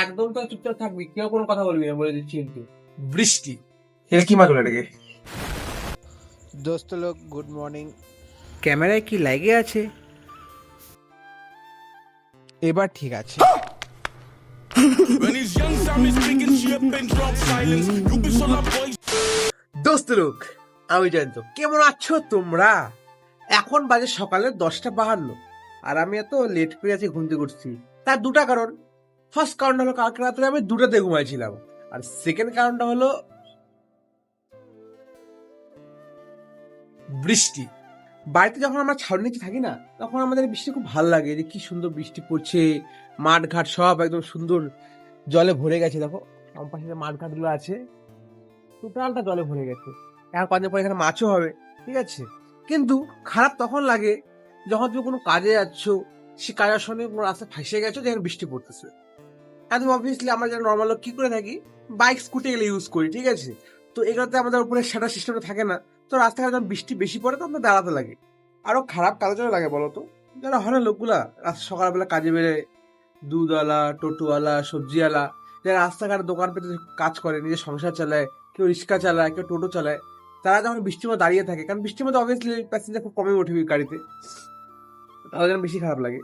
একদম তো চুপচাপ থাকবি, কেউ কোনো কথা বলবি না, বলে দিচ্ছি কিন্তু। বৃষ্টি এটা কি মাছ এটাকে? দোস্ত লোক গুড মর্নিং। ক্যামেরায় কি লাগে আছে? এবার ঠিক আছে। দোস্ত লোক, আমি জয়ন্ত, কেমন আছো তোমরা? এখন বাজে সকালে 10:52 আর আমি এত লেট করে আছি ঘুম থেকে উঠছি। তার দুটা কারণ। ফার্স্ট কারণটা হলো কালকে রাত্রে আমি 2টাতে ঘুমাইছিলাম, আর সেকেন্ড কারণটা হলো বৃষ্টি। বাড়িতে যখন আমরা ছাউনি নিচে থাকি না, তখন আমাদের বৃষ্টি খুব ভালো লাগে, যে কি সুন্দর বৃষ্টি পড়ছে, মাঠ ঘাট সব একদম সুন্দর জলে ভরে গেছে। দেখো আমার পাশে যে মাঠ ঘাট গুলো আছে, টোটালটা জলে ভরে গেছে। এখন কদিন পর এখানে মাছও হবে, ঠিক আছে। কিন্তু খারাপ তখন লাগে যখন তুমি কোনো কাজে যাচ্ছ, সে কাজের সঙ্গে কোনো রাস্তা ফাঁসে গেছো, যেখানে বৃষ্টি পড়তেছে। একদম অবভিয়াসলি আমরা যারা নর্মাল লোক কি করে থাকি, বাইক স্কুটি এগুলো ইউজ করি, ঠিক আছে। তো এগুলোতে আমাদের উপরে শাটার সিস্টেমটা থাকে না, তো রাস্তাঘাটে যখন বৃষ্টি বেশি পড়ে তো আমাদের দাঁড়াতে লাগে। আরো খারাপ কাজের জন্য লাগে বলতো, যারা হয় না লোকগুলা রাস্তা সকালবেলা কাজে বেড়ে, দুধওয়ালা, টোটোওয়ালা, সবজিওয়ালা, যারা রাস্তাঘাটে দোকান পেতে কাজ করে, নিজের সংসার চালায়, কেউ রিক্সা চালায়, কেউ টোটো চালায়, তারা যখন বৃষ্টির মধ্যে দাঁড়িয়ে থাকে, কারণ বৃষ্টির মধ্যে অবভিয়াসলি প্যাসেঞ্জার খুব কমই ওঠে গাড়িতে, তাদের যেন বেশি খারাপ লাগে।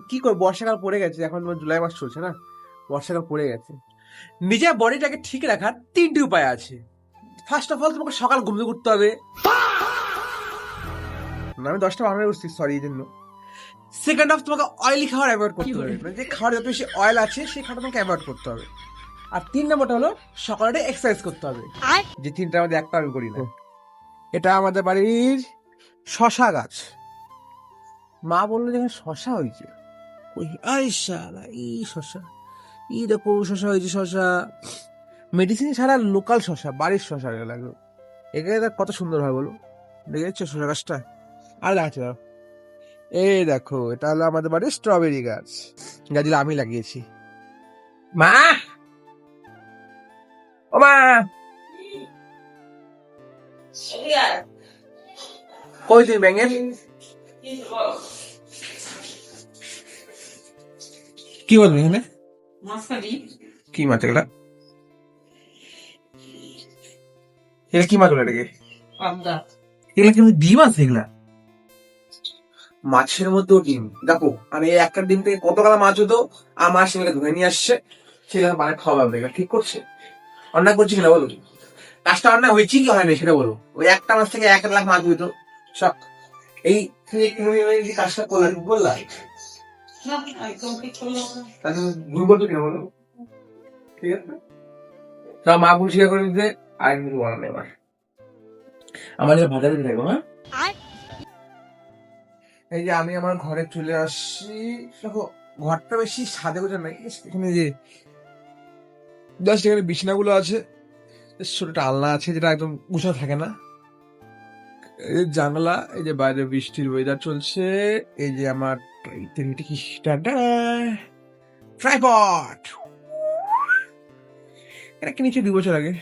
কি করে, বর্ষাকাল পড়ে গেছে, এখন জুলাই মাস চলছে না, বর্ষাকাল পড়ে গেছে। নিজের বডিটাকে ঠিক রাখার 3টি উপায় আছে। ফার্স্ট অফ অল তোমাকে সকাল ঘুম থেকে উঠতে হবে। আমি 10:52 উঠছি, সরি এই জন্য। সেকেন্ড অফ, তোমাকে অয়েলি খাবার অ্যাভয়েড করতে হবে, মানে যে খাবার যত বেশি অয়েল আছে সেই খাবারটা তোমাকে অ্যাভয়েড করতে হবে। আর 3 নম্বরটা হলো সকালে এক্সারসাইজ করতে হবে, যে 3টার মধ্যে একটা আমি করি না। এটা আমাদের বাড়ির শশা গাছ। মা বললো যে এখানে শশা হয়েছে, ওই আই শালা এই শশা, এই দেখো শশা হয়েছে, শশা মেডিসিন ছাড়া লোকাল শশা, বাড়ির শশা লাগলো। এখানে দেখ কত সুন্দর হয় বলো, দেখেছো শশা গাছটা? আর দেখাচ্ছে দাও, এই দেখো এটা হলো আমাদের বাড়ির স্ট্রবেরি গাছ, গাছগুলো আমি লাগিয়েছি। মা, ও মা, কই তুমি ব্যাঙের? কি বলবি এখানে? কি মাছ এগুলা? এগুলা কি মাছ বলে এটাকে? এগুলা কিন্তু ডিম আছে, এগুলা মাছের মধ্যেও ডিম। দেখো আমি এই একটা ডিম থেকে কতগুলো মাছ হতো, আমার সেগুলো ধরে নিয়ে আসছে, সেখানে মানে খাওয়া হবে। ঠিক করছে, অন্যায় করছি কিনা বলো? কাজটা অন্যায় হয়েছে কি হয়নি সেটা বলো? ওই একটা মাছ থেকে 1 লাখ মাছ হইতো সব। এই কাজটা করলাম বললাম, ভুল বলতো কিনা বলো? ঠিক আছে, তা মা ভুল স্বীকার করে দিতে আর কিছু বলার নেই আমার। আমার ভাজা দিতে থাকবো। হ্যাঁ, এই যে আমি আমার ঘরে চলে আসছি। দেখো ঘরটা বেশি সাদে গোজা নাই, এখানে যে জাস্ট এখানে বিছানাগুলো আছে, ছোট একটা আলনা আছে যেটা একদম উঁচা থাকে না, এই যে জানালা, এই যে বাইরে বৃষ্টির ওয়েদার চলছে, এই যে আমার ট্রাইপড, এটা কি নিচে 2 বছর আগে।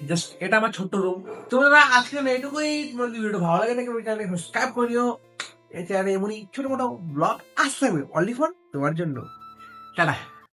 জাস্ট এটা আমার ছোট্ট রুম। তোমরা আজকে না এটুকুই, তোমাদের ভিডিওটা ভালো লাগে নাকি ওই চ্যানেলে সাবস্ক্রাইব করিও। এই চ্যানেলে এমনই ছোট মোটো ব্লগ আসবে অনলি ফর তোমার জন্য। টাটা।